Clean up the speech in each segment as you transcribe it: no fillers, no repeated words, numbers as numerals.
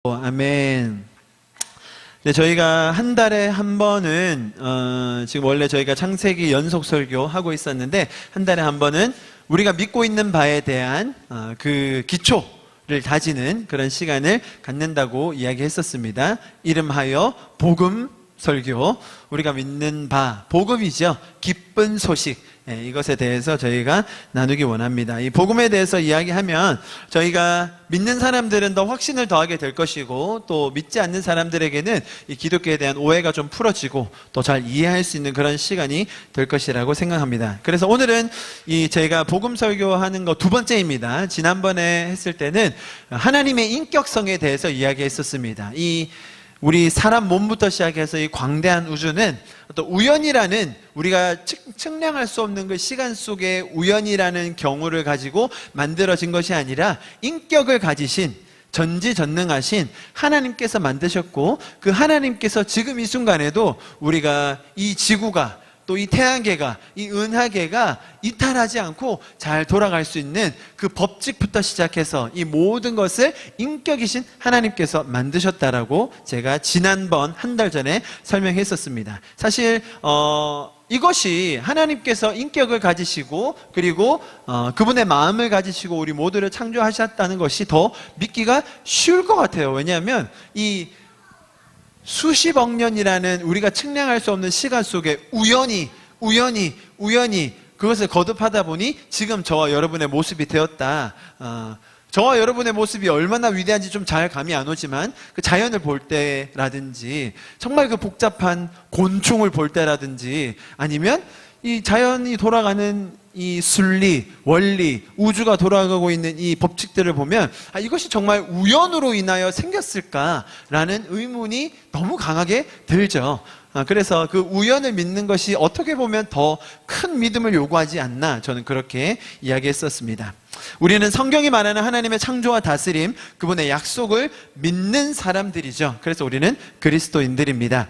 아멘. 네, 저희가 한 달에 한 번은 지금 원래 저희가 창세기 연속 설교 하고 있었는데 한 달에 한 번은 우리가 믿고 있는 바에 대한 그 기초를 다지는 그런 시간을 갖는다고 이야기했었습니다. 이름하여 복음 설교. 우리가 믿는 바, 복음이죠. 기쁜 소식. 이것에 대해서 저희가 나누기 원합니다. 이 복음에 대해서 이야기하면 저희가 믿는 사람들은 더 확신을 더하게 될 것이고, 또 믿지 않는 사람들에게는 이 기독교에 대한 오해가 좀 풀어지고 더 잘 이해할 수 있는 그런 시간이 될 것이라고 생각합니다. 그래서 오늘은 저희가 복음 설교하는 거 두 번째입니다. 지난번에 했을 때는 하나님의 인격성에 대해서 이야기했었습니다. 우리 사람 몸부터 시작해서 이 광대한 우주는 어떤 우연이라는, 우리가 측량할 수 없는 그 시간 속에 우연이라는 경우를 가지고 만들어진 것이 아니라 인격을 가지신 전지전능하신 하나님께서 만드셨고, 그 하나님께서 지금 이 순간에도 우리가 이 지구가, 또 이 태양계가, 이 은하계가 이탈하지 않고 잘 돌아갈 수 있는 그 법칙부터 시작해서 이 모든 것을 인격이신 하나님께서 만드셨다라고 제가 지난번 한 달 전에 설명했었습니다. 사실 이것이 하나님께서 인격을 가지시고, 그리고 그분의 마음을 가지시고 우리 모두를 창조하셨다는 것이 더 믿기가 쉬울 것 같아요. 왜냐하면 이 수십억 년이라는 우리가 측량할 수 없는 시간 속에 우연히 그것을 거듭하다 보니 지금 저와 여러분의 모습이 되었다. 저와 여러분의 모습이 얼마나 위대한지 좀 잘 감이 안 오지만, 그 자연을 볼 때라든지, 정말 그 복잡한 곤충을 볼 때라든지, 아니면 이 자연이 돌아가는 이 순리, 원리, 우주가 돌아가고 있는 이 법칙들을 보면 이것이 정말 우연으로 인하여 생겼을까라는 의문이 너무 강하게 들죠. 그래서 그 우연을 믿는 것이 어떻게 보면 더 큰 믿음을 요구하지 않나, 저는 그렇게 이야기했었습니다. 우리는 성경이 말하는 하나님의 창조와 다스림, 그분의 약속을 믿는 사람들이죠. 그래서 우리는 그리스도인들입니다.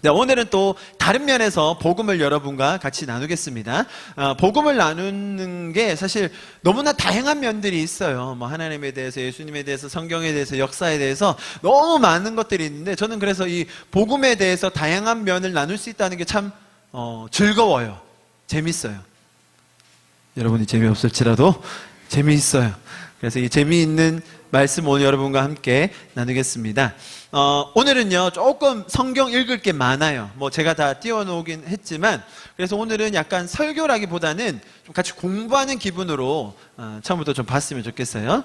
네, 오늘은 또 다른 면에서 복음을 여러분과 같이 나누겠습니다. 복음을 나누는 게 사실 너무나 다양한 면들이 있어요. 하나님에 대해서, 예수님에 대해서, 성경에 대해서, 역사에 대해서 너무 많은 것들이 있는데, 저는 그래서 이 복음에 대해서 다양한 면을 나눌 수 있다는 게 참 즐거워요. 재밌어요. 여러분이 재미없을지라도 재미있어요. 그래서 이 재미있는 말씀 오늘 여러분과 함께 나누겠습니다. 오늘은요, 조금 성경 읽을 게 많아요. 제가 다 띄워놓긴 했지만, 그래서 오늘은 약간 설교라기보다는 좀 같이 공부하는 기분으로 처음부터 좀 봤으면 좋겠어요.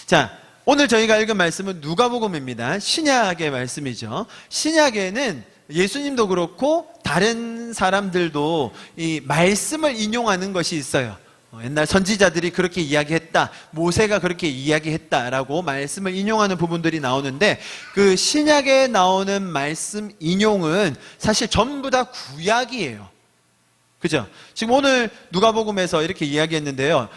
자, 오늘 저희가 읽은 말씀은 누가복음입니다. 신약의 말씀이죠. 신약에는 예수님도 그렇고 다른 사람들도 이 말씀을 인용하는 것이 있어요. 옛날 선지자들이 그렇게 이야기했다, 모세가 그렇게 이야기했다라고 말씀을 인용하는 부분들이 나오는데, 그 신약에 나오는 말씀 인용은 사실 전부 다 구약이에요. 그죠? 지금 오늘 누가복음에서 이렇게 이야기했는데요.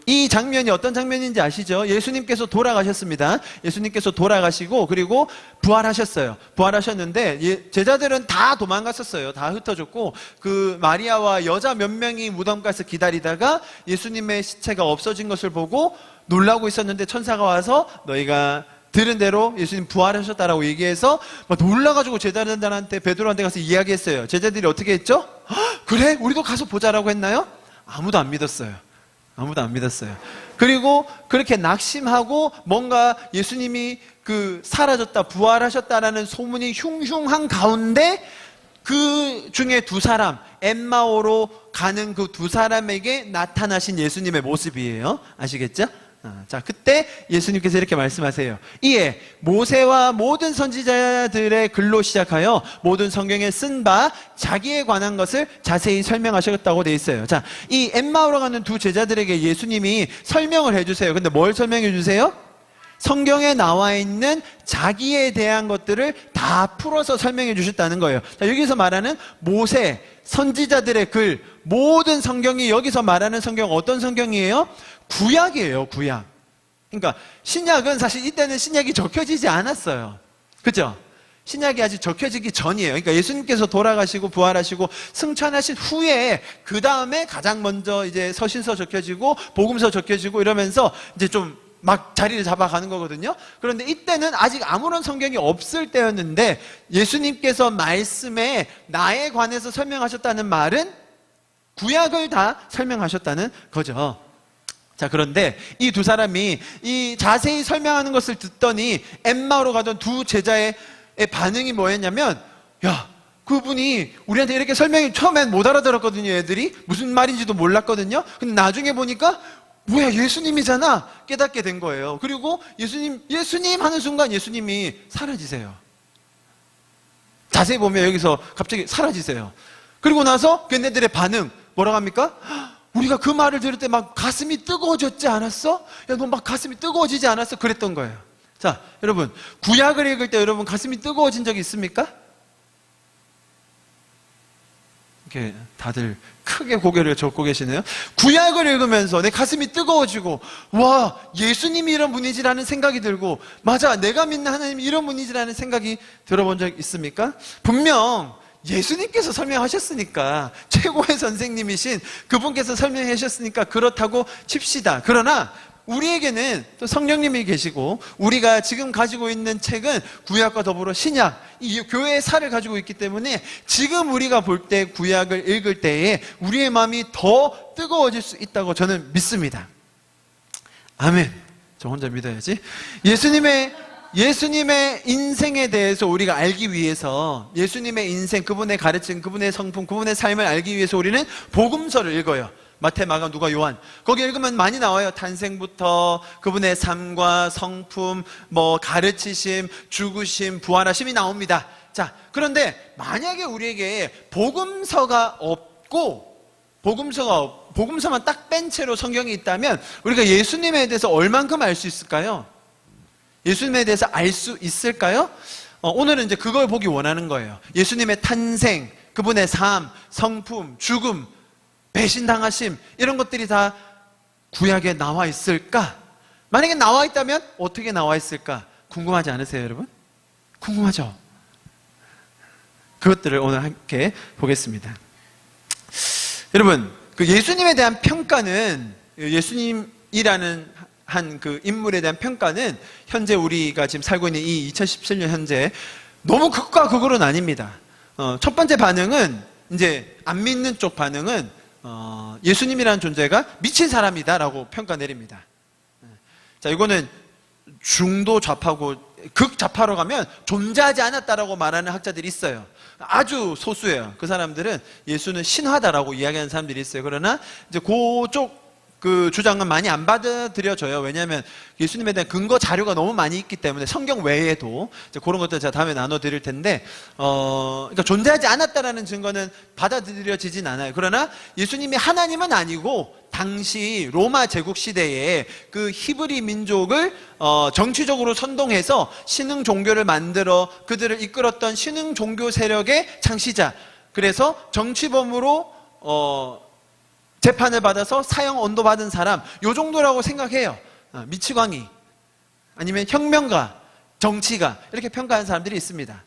이 장면이 어떤 장면인지 아시죠? 예수님께서 돌아가셨습니다. 예수님께서 돌아가시고, 그리고 부활하셨어요. 부활하셨는데 제자들은 다 도망갔었어요. 다 흩어졌고, 그 마리아와 여자 몇 명이 무덤 가서 기다리다가 예수님의 시체가 없어진 것을 보고 놀라고 있었는데, 천사가 와서 너희가 들은 대로 예수님 부활하셨다라고 얘기해서 막 놀라가지고 제자들한테, 베드로한테 가서 이야기했어요. 제자들이 어떻게 했죠? 그래? 우리도 가서 보자라고 했나요? 아무도 안 믿었어요. 아무도 안 믿었어요. 그리고 그렇게 낙심하고 뭔가 예수님이 사라졌다, 부활하셨다라는 소문이 흉흉한 가운데 그 중에 두 사람, 엠마오로 가는 그 두 사람에게 나타나신 예수님의 모습이에요. 아시겠죠? 자, 그때 예수님께서 이렇게 말씀하세요. 이에 모세와 모든 선지자들의 글로 시작하여 모든 성경에 쓴 바 자기에 관한 것을 자세히 설명하셨다고 돼 있어요. 자, 이 엠마오로 가는 두 제자들에게 예수님이 설명을 해주세요. 근데 뭘 설명해 주세요? 성경에 나와 있는 자기에 대한 것들을 다 풀어서 설명해 주셨다는 거예요. 자, 여기서 말하는 모세, 선지자들의 글, 모든 성경이, 여기서 말하는 성경 어떤 성경이에요? 구약이에요, 구약. 그러니까 신약은 사실 이때는 신약이 적혀지지 않았어요. 그죠? 신약이 아직 적혀지기 전이에요. 그러니까 예수님께서 돌아가시고 부활하시고 승천하신 후에 그 다음에 가장 먼저 이제 서신서 적혀지고 복음서 적혀지고 이러면서 이제 좀 막 자리를 잡아가는 거거든요. 그런데 이때는 아직 아무런 성경이 없을 때였는데 예수님께서 말씀에 나에 관해서 설명하셨다는 말은 구약을 다 설명하셨다는 거죠. 자, 그런데 이 두 사람이 이 자세히 설명하는 것을 듣더니 엠마오로 가던 두 제자의 반응이 뭐였냐면, 야, 그분이 우리한테 이렇게 설명이 처음엔 못 알아들었거든요. 애들이 무슨 말인지도 몰랐거든요. 근데 나중에 보니까 뭐야, 예수님이잖아 깨닫게 된 거예요. 그리고 예수님 하는 순간 예수님이 사라지세요. 자세히 보면 여기서 갑자기 사라지세요. 그리고 나서 걔네들의 반응 뭐라고 합니까? 우리가 그 말을 들을 때 막 가슴이 뜨거워졌지 않았어? 야, 너 막 가슴이 뜨거워지지 않았어? 그랬던 거예요. 자, 여러분, 구약을 읽을 때 여러분 가슴이 뜨거워진 적이 있습니까? 이렇게 다들 크게 고개를 젓고 계시네요. 구약을 읽으면서 내 가슴이 뜨거워지고, 와, 예수님이 이런 분이지라는 생각이 들고, 맞아, 내가 믿는 하나님이 이런 분이지라는 생각이 들어본 적 있습니까? 분명 예수님께서 설명하셨으니까, 최고의 선생님이신 그분께서 설명하셨으니까 그렇다고 칩시다. 그러나 우리에게는 또 성령님이 계시고, 우리가 지금 가지고 있는 책은 구약과 더불어 신약, 이 교회의 살을 가지고 있기 때문에 지금 우리가 볼 때 구약을 읽을 때에 우리의 마음이 더 뜨거워질 수 있다고 저는 믿습니다. 아멘. 저 혼자 믿어야지. 예수님의 인생에 대해서 우리가 알기 위해서, 예수님의 인생, 그분의 가르침, 그분의 성품, 그분의 삶을 알기 위해서 우리는 복음서를 읽어요. 마태, 마가, 누가, 요한. 거기 읽으면 많이 나와요. 탄생부터 그분의 삶과 성품, 가르치심, 죽으심, 부활하심이 나옵니다. 자, 그런데 만약에 우리에게 복음서가 없고, 복음서만 딱 뺀 채로 성경이 있다면 우리가 예수님에 대해서 얼만큼 알 수 있을까요? 예수님에 대해서 알 수 있을까요? 오늘은 이제 그걸 보기 원하는 거예요. 예수님의 탄생, 그분의 삶, 성품, 죽음, 배신당하심, 이런 것들이 다 구약에 나와 있을까? 만약에 나와 있다면 어떻게 나와 있을까? 궁금하지 않으세요, 여러분? 궁금하죠? 그것들을 오늘 함께 보겠습니다. 여러분, 그 예수님에 대한 평가는, 예수님이라는 한 그 인물에 대한 평가는 현재 우리가 지금 살고 있는 이 2017년 현재 너무 극과 극으로는 아닙니다. 첫 번째 반응은, 이제 안 믿는 쪽 반응은 예수님이라는 존재가 미친 사람이다라고 평가 내립니다. 자, 이거는 중도 좌파고 극좌파로 가면 존재하지 않았다라고 말하는 학자들이 있어요. 아주 소수예요. 그 사람들은 예수는 신화다라고 이야기하는 사람들이 있어요. 그러나 이제 그쪽 그 주장은 많이 안 받아들여져요. 왜냐하면 예수님에 대한 근거 자료가 너무 많이 있기 때문에, 성경 외에도 이제 그런 것들 제가 다음에 나눠드릴 텐데, 그러니까 존재하지 않았다라는 증거는 받아들여지진 않아요. 그러나 예수님이 하나님은 아니고 당시 로마 제국 시대에 그 히브리 민족을 정치적으로 선동해서 신흥 종교를 만들어 그들을 이끌었던 신흥 종교 세력의 창시자. 그래서 정치범으로 재판을 받아서 사형 언도 받은 사람, 요 정도라고 생각해요. 미치광이, 아니면 혁명가, 정치가, 이렇게 평가하는 사람들이 있습니다.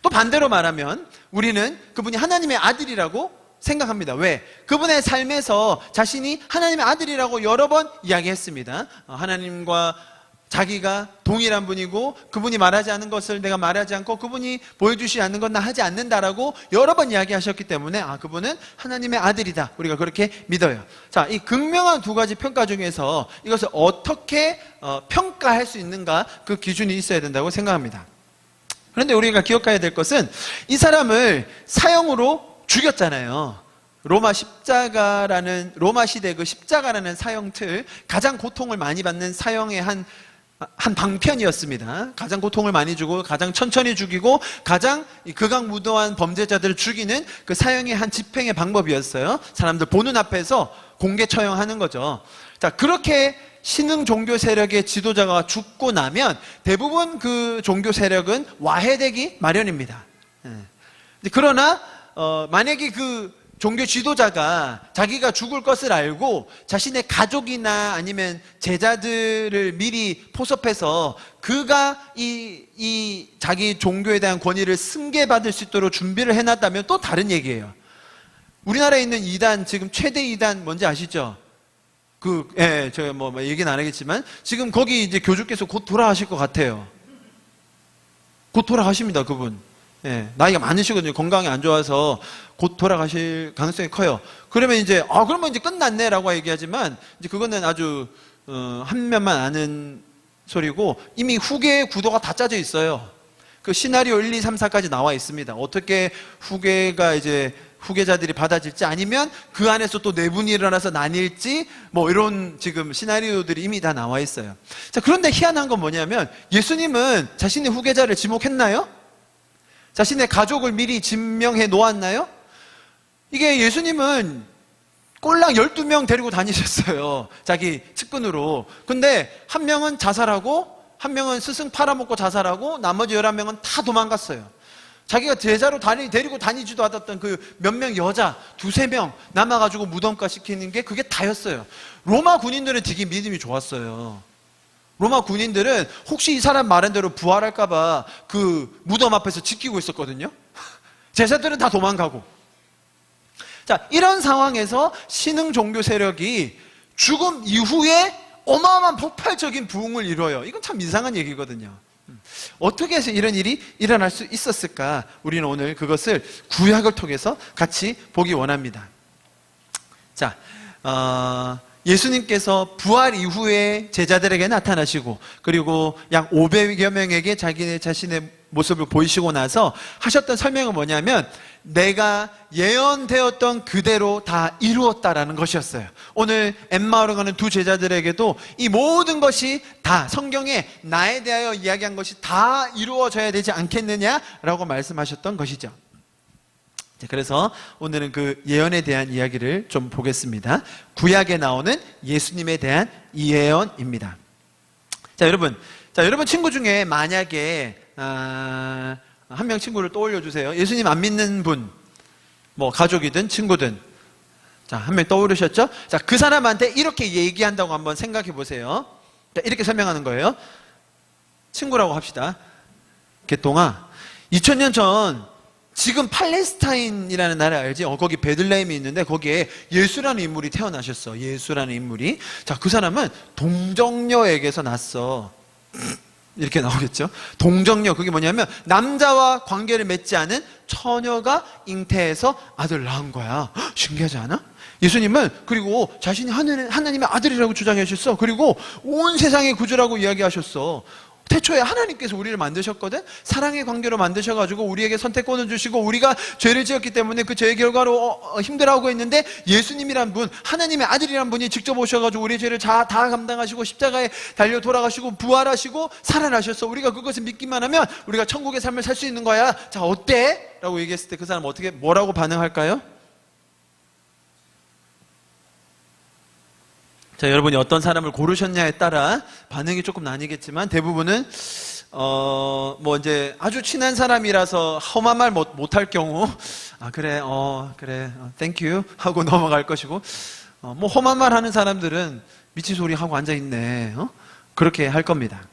또 반대로 말하면 우리는 그분이 하나님의 아들이라고 생각합니다. 왜? 그분의 삶에서 자신이 하나님의 아들이라고 여러 번 이야기했습니다. 하나님과 자기가 동일한 분이고, 그분이 말하지 않는 것을 내가 말하지 않고 그분이 보여주시지 않는 건 나 하지 않는다라고 여러 번 이야기하셨기 때문에, 그분은 하나님의 아들이다, 우리가 그렇게 믿어요. 자, 이 극명한 두 가지 평가 중에서 이것을 어떻게 평가할 수 있는가, 그 기준이 있어야 된다고 생각합니다. 그런데 우리가 기억해야 될 것은, 이 사람을 사형으로 죽였잖아요. 로마 시대 그 십자가라는 사형틀, 가장 고통을 많이 받는 사형의 한 방편이었습니다. 가장 고통을 많이 주고, 가장 천천히 죽이고, 가장 극악무도한 범죄자들을 죽이는 그 사형의 한 집행의 방법이었어요. 사람들 보는 앞에서 공개 처형하는 거죠. 자, 그렇게 신흥 종교 세력의 지도자가 죽고 나면 대부분 그 종교 세력은 와해되기 마련입니다. 그러나 만약에 그 종교 지도자가 자기가 죽을 것을 알고 자신의 가족이나 아니면 제자들을 미리 포섭해서 그가 이 자기 종교에 대한 권위를 승계받을 수 있도록 준비를 해놨다면 또 다른 얘기예요. 우리나라에 있는 이단, 지금 최대 이단 뭔지 아시죠? 제가 뭐 얘기는 안 하겠지만, 지금 거기 이제 교주께서 곧 돌아가실 것 같아요. 곧 돌아가십니다, 그분. 예, 나이가 많으시거든요. 건강이 안 좋아서 곧 돌아가실 가능성이 커요. 그러면 이제, 그러면 이제 끝났네라고 얘기하지만, 이제 그거는 아주, 한 면만 아는 소리고, 이미 후계 구도가 다 짜져 있어요. 그 시나리오 1, 2, 3, 4까지 나와 있습니다. 어떻게 후계자들이 받아질지, 아니면 그 안에서 또 내분이 일어나서 나뉠지, 뭐 이런 지금 시나리오들이 이미 다 나와 있어요. 자, 그런데 희한한 건 뭐냐면, 예수님은 자신의 후계자를 지목했나요? 자신의 가족을 미리 증명해 놓았나요? 이게 예수님은 꼴랑 12명 데리고 다니셨어요. 자기 측근으로. 근데 한 명은 자살하고, 한 명은 스승 팔아먹고 자살하고, 나머지 11명은 다 도망갔어요. 자기가 제자로 데리고 다니지도 않았던 그 몇 명 여자, 2-3명 남아가지고 무덤가 시키는 게 그게 다였어요. 로마 군인들은 되게 믿음이 좋았어요. 로마 군인들은 혹시 이 사람 말한 대로 부활할까봐 그 무덤 앞에서 지키고 있었거든요. 제자들은 다 도망가고. 자, 이런 상황에서 신흥 종교 세력이 죽음 이후에 어마어마한 폭발적인 부흥을 이뤄요. 이건 참 이상한 얘기거든요. 어떻게 해서 이런 일이 일어날 수 있었을까? 우리는 오늘 그것을 구약을 통해서 같이 보기 원합니다. 자, 예수님께서 부활 이후에 제자들에게 나타나시고, 그리고 약 500여 명에게 자신의 모습을 보이시고 나서 하셨던 설명은 뭐냐면, 내가 예언되었던 그대로 다 이루었다라는 것이었어요. 오늘 엠마오로 가는 두 제자들에게도 이 모든 것이 다 성경에 나에 대하여 이야기한 것이 다 이루어져야 되지 않겠느냐라고 말씀하셨던 것이죠. 그래서 오늘은 그 예언에 대한 이야기를 좀 보겠습니다. 구약에 나오는 예수님에 대한 예언입니다. 자, 여러분 친구 중에 만약에 한 명 친구를 떠올려 주세요. 예수님 안 믿는 분, 뭐 가족이든 친구든, 자, 한 명 떠오르셨죠? 자, 그 사람한테 이렇게 얘기한다고 한번 생각해 보세요. 자, 이렇게 설명하는 거예요. 친구라고 합시다. 개똥아, 2000년 전 지금 팔레스타인이라는 나라 알지? 거기 베들레헴이 있는데 거기에 예수라는 인물이 태어나셨어. 예수라는 인물이. 자, 그 사람은 동정녀에게서 났어. 이렇게 나오겠죠? 동정녀, 그게 뭐냐면 남자와 관계를 맺지 않은 처녀가 잉태해서 아들을 낳은 거야. 헉, 신기하지 않아? 예수님은 그리고 자신이 하나님의 아들이라고 주장하셨어. 그리고 온 세상의 구주라고 이야기하셨어. 태초에 하나님께서 우리를 만드셨거든. 사랑의 관계로 만드셔가지고 우리에게 선택권을 주시고, 우리가 죄를 지었기 때문에 그 죄의 결과로 힘들어하고 있는데, 예수님이란 분, 하나님의 아들이란 분이 직접 오셔가지고 우리의 죄를 다 감당하시고 십자가에 달려 돌아가시고 부활하시고 살아나셨어. 우리가 그것을 믿기만 하면 우리가 천국의 삶을 살 수 있는 거야. 자, 어때? 라고 얘기했을 때 그 사람 뭐라고 반응할까요? 자, 여러분이 어떤 사람을 고르셨냐에 따라 반응이 조금 나뉘겠지만, 대부분은 뭐 이제 아주 친한 사람이라서 험한 말 못할 경우, 그래, 땡큐 하고 넘어갈 것이고, 뭐 험한 말 하는 사람들은 미치 소리 하고 앉아 있네, 그렇게 할 겁니다.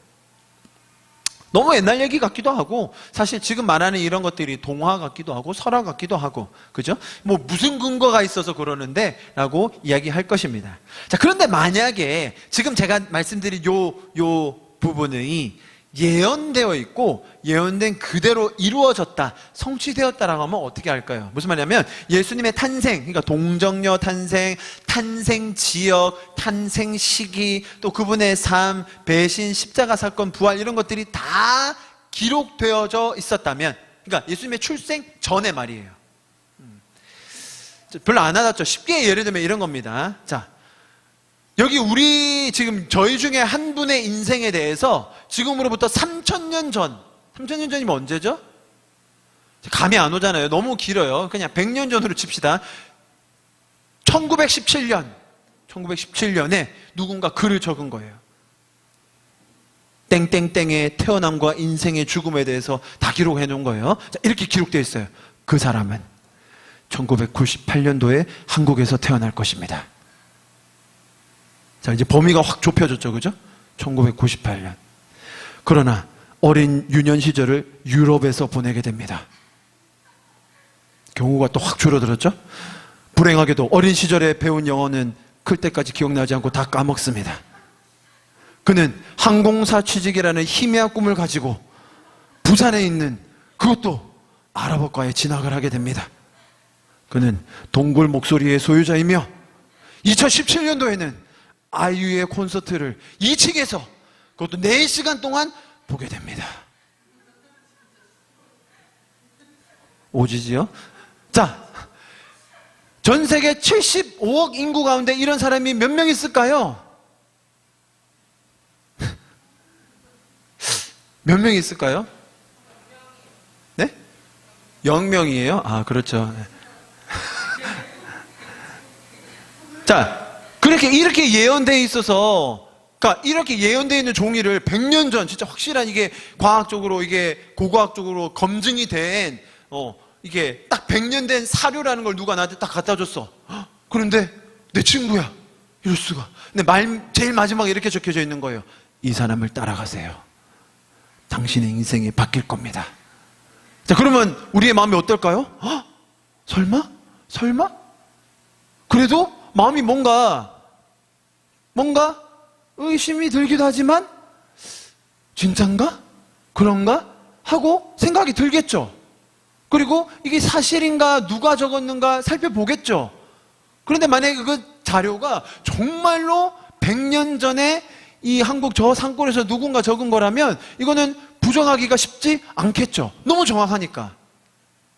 너무 옛날 얘기 같기도 하고, 사실 지금 말하는 이런 것들이 동화 같기도 하고 설화 같기도 하고, 그죠? 뭐 무슨 근거가 있어서 그러는데 라고 이야기할 것입니다. 자, 그런데 만약에 지금 제가 말씀드린 요 부분이 예언되어 있고 예언된 그대로 이루어졌다, 성취되었다라고 하면 어떻게 할까요? 무슨 말이냐면, 예수님의 탄생, 그러니까 동정녀 탄생, 탄생 지역, 탄생 시기, 또 그분의 삶, 배신, 십자가 사건, 부활, 이런 것들이 다 기록되어져 있었다면, 그러니까 예수님의 출생 전에 말이에요. 별로 안 와닿죠? 쉽게 예를 들면 이런 겁니다. 자, 여기 지금 저희 중에 한 분의 인생에 대해서 지금으로부터 3000년 전이면 언제죠? 감이 안 오잖아요. 너무 길어요. 그냥 100년 전으로 칩시다. 1917년에 누군가 글을 적은 거예요. 땡땡땡의 태어남과 인생의 죽음에 대해서 다 기록해 놓은 거예요. 자, 이렇게 기록되어 있어요. 그 사람은 1998년도에 한국에서 태어날 것입니다. 자, 이제 범위가 확 좁혀졌죠, 그죠? 1998년. 그러나 어린 유년 시절을 유럽에서 보내게 됩니다. 경우가 또 확 줄어들었죠? 불행하게도 어린 시절에 배운 영어는 클 때까지 기억나지 않고 다 까먹습니다. 그는 항공사 취직이라는 희미한 꿈을 가지고 부산에 있는 그것도 아랍어과에 진학을 하게 됩니다. 그는 동굴 목소리의 소유자이며 2017년도에는 아이유의 콘서트를 2층에서 그것도 4시간 동안 보게 됩니다. 오지지요? 자, 전 세계 75억 인구 가운데 이런 사람이 몇 명 있을까요? 몇 명 있을까요? 네? 0명이에요? 아, 그렇죠. 자, 이렇게 예언되어 있어서, 그러니까 이렇게 예언되어 있는 종이를 100년 전, 진짜 확실한 이게 과학적으로, 이게 고고학적으로 검증이 된, 이게 딱 100년 된 사료라는 걸 누가 나한테 딱 갖다 줬어. 그런데 내 친구야. 이럴 수가. 근데 제일 마지막에 이렇게 적혀져 있는 거예요. 이 사람을 따라가세요. 당신의 인생이 바뀔 겁니다. 자, 그러면 우리의 마음이 어떨까요? 설마? 그래도 마음이 뭔가 의심이 들기도 하지만 진짠가? 그런가? 하고 생각이 들겠죠. 그리고 이게 사실인가 누가 적었는가 살펴보겠죠. 그런데 만약에 그 자료가 정말로 100년 전에 이 한국 저 산골에서 누군가 적은 거라면 이거는 부정하기가 쉽지 않겠죠. 너무 정확하니까.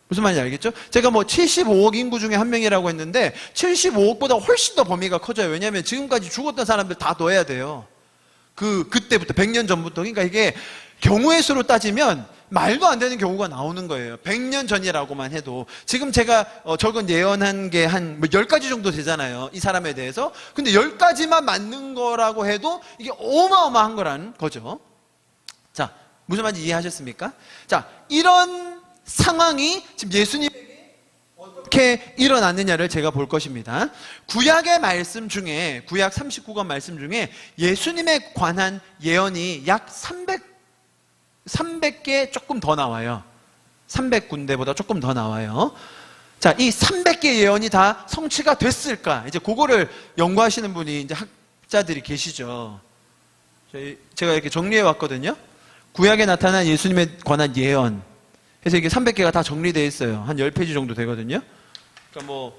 무슨 말인지 알겠죠? 제가 75억 인구 중에 한 명이라고 했는데 75억보다 훨씬 더 범위가 커져요. 왜냐하면 지금까지 죽었던 사람들 다 넣어야 돼요. 그때부터 100년 전부터. 그러니까 이게 경우의 수로 따지면 말도 안 되는 경우가 나오는 거예요. 100년 전이라고만 해도. 지금 제가 적은 예언한 게 한 10가지 정도 되잖아요. 이 사람에 대해서. 근데 10가지만 맞는 거라고 해도 이게 어마어마한 거라는 거죠. 자, 무슨 말인지 이해하셨습니까? 자, 이런 상황이 지금 예수님에게 어떻게 일어났느냐를 제가 볼 것입니다. 구약의 말씀 중에, 구약 39권 말씀 중에 예수님에 관한 예언이 약 300개 조금 더 나와요. 300군데보다 조금 더 나와요. 자, 이 300개 예언이 다 성취가 됐을까? 이제 그거를 연구하시는 분이 이제 학자들이 계시죠. 제가 이렇게 정리해 왔거든요. 구약에 나타난 예수님에 관한 예언. 그래서 이게 300개가 다 정리되어 있어요. 한 10페이지 정도 되거든요. 그러니까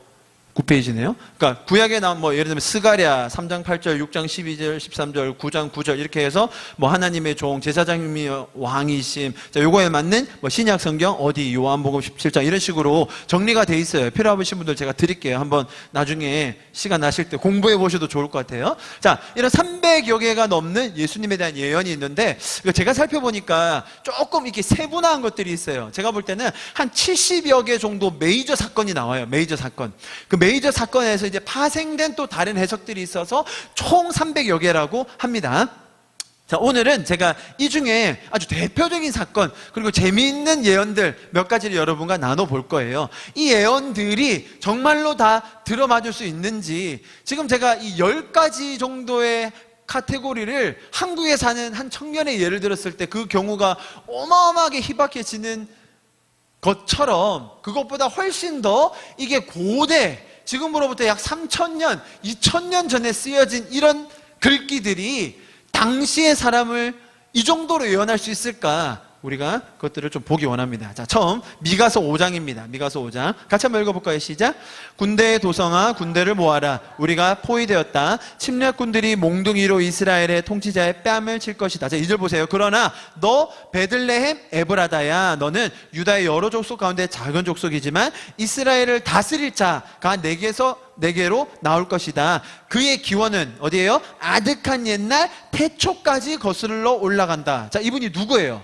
9페이지네요. 그러니까 구약에 나온 예를 들면 스가랴 3장 8절, 6장 12절, 13절, 9장 9절 이렇게 해서 하나님의 종, 제사장님이 왕이심. 자, 요거에 맞는 신약 성경 어디 요한복음 17장 이런 식으로 정리가 돼 있어요. 필요하신 분들 제가 드릴게요. 한번 나중에 시간 나실 때 공부해 보셔도 좋을 것 같아요. 자, 이런 300여 개가 넘는 예수님에 대한 예언이 있는데 제가 살펴보니까 조금 이렇게 세분화한 것들이 있어요. 제가 볼 때는 한 70여 개 정도 메이저 사건이 나와요. 메이저 사건. 그 메이저 사건에서 이제 파생된 또 다른 해석들이 있어서 총 300여 개라고 합니다. 자, 오늘은 제가 이 중에 아주 대표적인 사건 그리고 재미있는 예언들 몇 가지를 여러분과 나눠볼 거예요. 이 예언들이 정말로 다 들어맞을 수 있는지 지금 제가 이 10가지 정도의 카테고리를 한국에 사는 한 청년의 예를 들었을 때 그 경우가 어마어마하게 희박해지는 것처럼 그것보다 훨씬 더 이게 고대 지금으로부터 약 3,000년, 2,000년 전에 쓰여진 이런 글귀들이 당시의 사람을 이 정도로 예언할 수 있을까? 우리가 그것들을 좀 보기 원합니다. 자, 처음 미가서 5장입니다. 미가서 5장. 같이 한번 읽어볼까요? 시작. 군대의 도성아 군대를 모아라. 우리가 포위되었다. 침략군들이 몽둥이로 이스라엘의 통치자의 뺨을 칠 것이다. 자, 2절 보세요. 그러나 너 베들레헴 에브라다야. 너는 유다의 여러 족속 가운데 작은 족속이지만 이스라엘을 다스릴 자가 내게로 나올 것이다. 그의 기원은 어디예요? 아득한 옛날 태초까지 거슬러 올라간다. 자, 이분이 누구예요?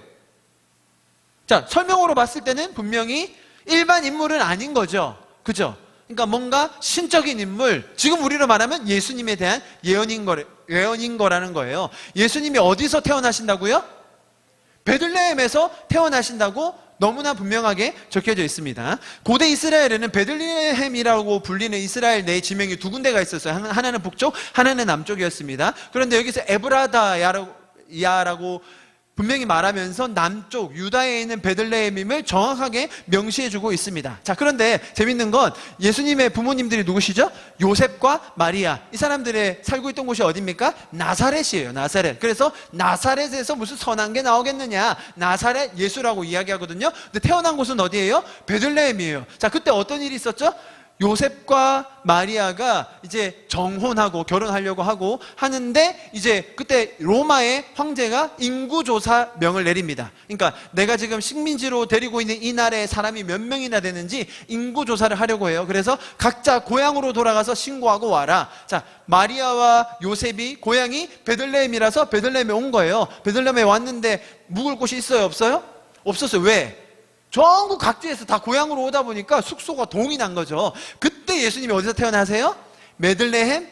자, 설명으로 봤을 때는 분명히 일반 인물은 아닌 거죠. 그죠? 그러니까 뭔가 신적인 인물, 지금 우리로 말하면 예수님에 대한 예언인 거라는 거예요. 예수님이 어디서 태어나신다고요? 베들레헴에서 태어나신다고 너무나 분명하게 적혀져 있습니다. 고대 이스라엘에는 베들레헴이라고 불리는 이스라엘 내 지명이 두 군데가 있었어요. 하나는 북쪽, 하나는 남쪽이었습니다. 그런데 여기서 에브라다야라고 분명히 말하면서 남쪽 유다에 있는 베들레헴임을 정확하게 명시해주고 있습니다. 자, 그런데 재밌는 건 예수님의 부모님들이 누구시죠? 요셉과 마리아. 이 사람들의 살고 있던 곳이 어디입니까? 나사렛이에요. 나사렛. 그래서 나사렛에서 무슨 선한 게 나오겠느냐? 나사렛 예수라고 이야기하거든요. 근데 태어난 곳은 어디예요? 베들레헴이에요. 자, 그때 어떤 일이 있었죠? 요셉과 마리아가 이제 정혼하고 결혼하려고 하고 하는데 이제 그때 로마의 황제가 인구조사 명을 내립니다. 그러니까 내가 지금 식민지로 데리고 있는 이 나라에 사람이 몇 명이나 되는지 인구조사를 하려고 해요. 그래서 각자 고향으로 돌아가서 신고하고 와라. 자, 마리아와 요셉이 고향이 베들레헴이라서 베들레헴에 온 거예요. 베들레헴에 왔는데 묵을 곳이 있어요? 없어요? 없었어요. 왜? 전국 각지에서 다 고향으로 오다 보니까 숙소가 동이 난 거죠. 그때 예수님이 어디서 태어나세요? 베들레헴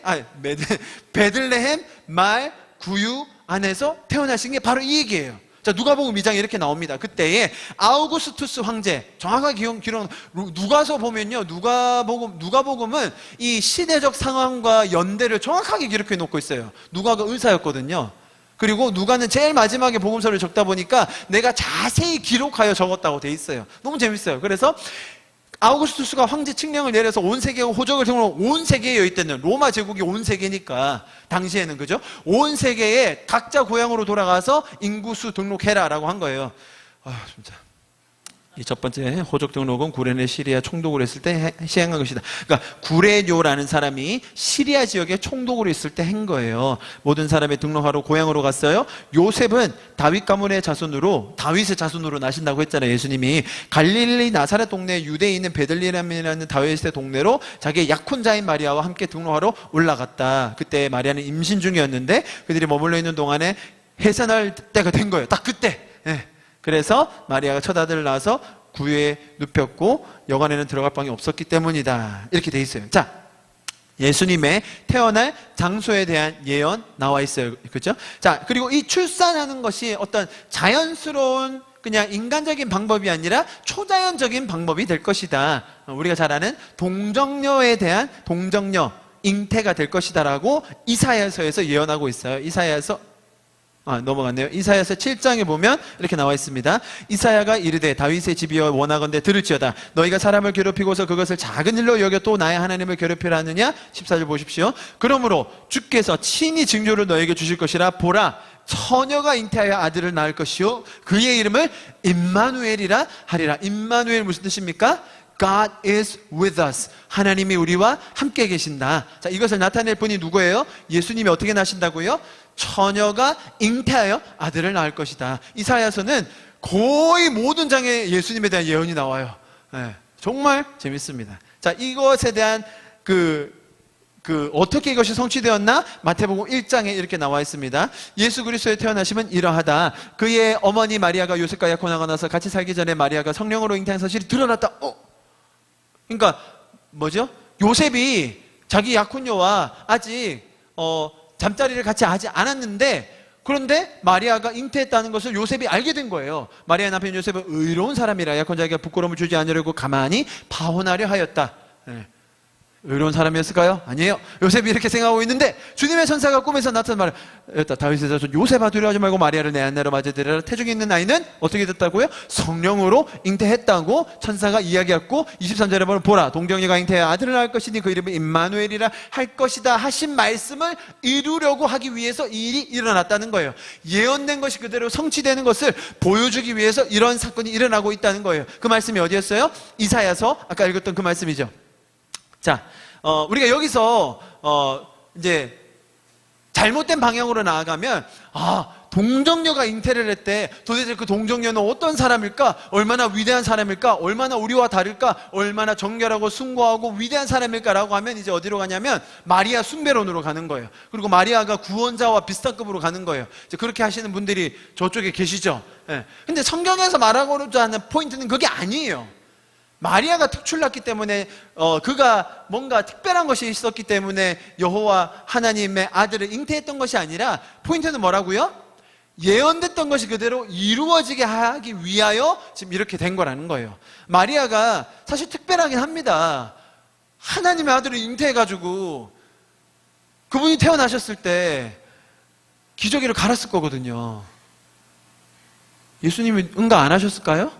말 구유 안에서 태어나신 게 바로 이 얘기예요. 자, 누가복음 2장에 이렇게 나옵니다. 그때에 아우구스투스 황제, 정확하게 기록 누가서 보면요, 누가복음은 이 시대적 상황과 연대를 정확하게 기록해 놓고 있어요. 누가가 의사였거든요. 그리고 누가는 제일 마지막에 복음서를 적다 보니까 내가 자세히 기록하여 적었다고 돼 있어요. 너무 재밌어요. 그래서 아우구스투스가 황제 칙령을 내려서 온 세계가 호적을 등록, 온 세계에 여있다는 로마 제국이 온 세계니까 당시에는, 그죠? 온 세계에 각자 고향으로 돌아가서 인구수 등록해라라고 한 거예요. 진짜. 이 첫 번째 호적 등록은 구레네 시리아 총독으로 했을 때 시행한 것이다. 그러니까 구레뇨라는 사람이 시리아 지역에 총독으로 있을 때 한 거예요. 모든 사람이 등록하러 고향으로 갔어요. 요셉은 다윗 가문의 자손으로, 다윗의 자손으로 나신다고 했잖아요. 예수님이 갈릴리 나사렛 동네 유대에 있는 베들레헴이라는 다윗의 동네로 자기의 약혼자인 마리아와 함께 등록하러 올라갔다. 그때 마리아는 임신 중이었는데 그들이 머물러 있는 동안에 해산할 때가 된 거예요. 딱 그때. 그래서 마리아가 첫 아들을 낳아서 구유에 눕혔고 여관에는 들어갈 방이 없었기 때문이다. 이렇게 돼 있어요. 자, 예수님의 태어날 장소에 대한 예언 나와 있어요. 그렇죠? 자, 그리고 이 출산하는 것이 어떤 자연스러운 그냥 인간적인 방법이 아니라 초자연적인 방법이 될 것이다. 우리가 잘 아는 동정녀에 대한 동정녀, 잉태가 될 것이다라고 이사야서에서 예언하고 있어요. 넘어갔네요. 이사야서 7장에 보면 이렇게 나와 있습니다. 이사야가 이르되 다윗의 집이여 원하건대 들을지어다. 너희가 사람을 괴롭히고서 그것을 작은 일로 여겨 또 나의 하나님을 괴롭히라 하느냐? 14절 보십시오. 그러므로 주께서 친히 징조를 너에게 주실 것이라. 보라, 처녀가 잉태하여 아들을 낳을 것이요 그의 이름을 임마누엘이라 하리라. 임마누엘 무슨 뜻입니까? God is with us. 하나님이 우리와 함께 계신다. 자, 이것을 나타낼 분이 누구예요? 예수님이 어떻게 나신다고요? 처녀가 잉태하여 아들을 낳을 것이다. 이사야서는 거의 모든 장에 예수님에 대한 예언이 나와요. 정말 재밌습니다. 자, 이것에 대한 어떻게 이것이 성취되었나? 마태복음 1장에 이렇게 나와 있습니다. 예수 그리스도의 태어나심은 이러하다. 그의 어머니 마리아가 요셉과 약혼하고 나서 같이 살기 전에 마리아가 성령으로 잉태한 사실이 드러났다. 그러니까 뭐죠? 요셉이 자기 약혼녀와 아직 잠자리를 같이 하지 않았는데, 그런데 마리아가 잉태했다는 것을 요셉이 알게 된 거예요. 마리아 남편 요셉은 의로운 사람이라 약혼자에게 부끄러움을 주지 않으려고 가만히 파혼하려 하였다. 의로운 사람이었을까요? 아니에요. 요셉이 이렇게 생각하고 있는데 주님의 천사가 꿈에서 나타난 말을, 다윗의 자손 요셉아 두려워하지 말고 마리아를 내 안내로 맞이드리라. 태중에 있는 아이는 어떻게 됐다고요? 성령으로 잉태했다고 천사가 이야기했고, 23절에 보면 보라, 동정녀가 잉태해 아들을 낳을 것이니 그 이름을 임마누엘이라 할 것이다 하신 말씀을 이루려고 하기 위해서 이 일이 일어났다는 거예요. 예언된 것이 그대로 성취되는 것을 보여주기 위해서 이런 사건이 일어나고 있다는 거예요. 그 말씀이 어디였어요? 이사야서, 아까 읽었던 그 말씀이죠. 자, 우리가 여기서 이제 잘못된 방향으로 나아가면, 동정녀가 잉태를 했대. 도대체 그 동정녀는 어떤 사람일까? 얼마나 위대한 사람일까? 얼마나 우리와 다를까? 얼마나 정결하고 숭고하고 위대한 사람일까라고 하면 이제 어디로 가냐면 마리아 숭배론으로 가는 거예요. 그리고 마리아가 구원자와 비슷한 급으로 가는 거예요. 이제 그렇게 하시는 분들이 저쪽에 계시죠. 근데 성경에서 말하고자 하는 포인트는 그게 아니에요. 마리아가 특출났기 때문에 그가 뭔가 특별한 것이 있었기 때문에 여호와 하나님의 아들을 잉태했던 것이 아니라, 포인트는 뭐라고요? 예언됐던 것이 그대로 이루어지게 하기 위하여 지금 이렇게 된 거라는 거예요. 마리아가 사실 특별하긴 합니다. 하나님의 아들을 잉태해가지고 그분이 태어나셨을 때 기저귀를 갈았을 거거든요. 예수님이 응가 안 하셨을까요?